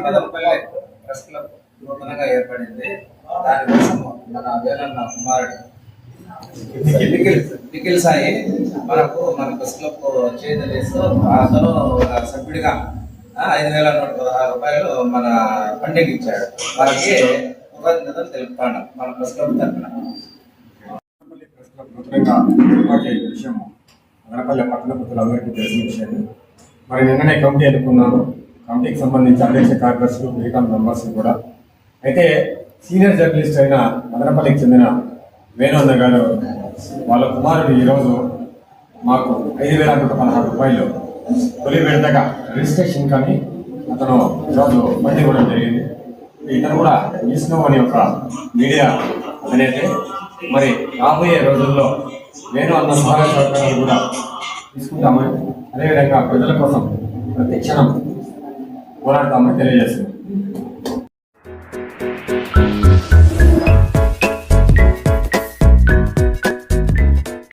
Madanapalle press club నూతనంగా ఏర్పడింది. దానికోసం మన వేలన్న కుమారుడు నిఖిల్ సాయి మన ప్రెస్ క్లబ్ చేయదలేస్తూ అతను సభ్యుడిగా 5,116 రూపాయలు మన ఫండింగ్ ఇచ్చాడు. వారికి కృతజ్ఞతలు తెలుపుతాను మన ప్రెస్ క్లబ్ తరఫున. నూతనంగా ఏర్పాటు చేసే విషయం మదనపల్లె పట్టణ ప్రజలందరికీ తెలిసిన విషయాన్ని. మరి నిన్ననే కమిటీ ఎన్నుకున్నాను. కమిటీకి సంబంధించి అధ్యక్ష కార్యదర్శులు, మిగతా మెంబర్స్ కూడా. అయితే సీనియర్ జర్నలిస్ట్ అయిన మదనపల్లికి చెందిన వేణు గారు వాళ్ళ కుమారుడు ఈరోజు మాకు 5,116 రూపాయలు తొలి విడతగా రిజిస్ట్రేషన్ కానీ అతను ఈరోజు బండి ఇవ్వడం జరిగింది. ఇతను కూడా విష్ణు అనే ఒక మీడియా అనేది మరి రాబోయే రోజుల్లో నేను అన్న సహాయ సహకారాలు కూడా తీసుకుంటామని, అదేవిధంగా ప్రజల కోసం ప్రతి క్షణం పోరాడతామని తెలియజేస్తున్నాను.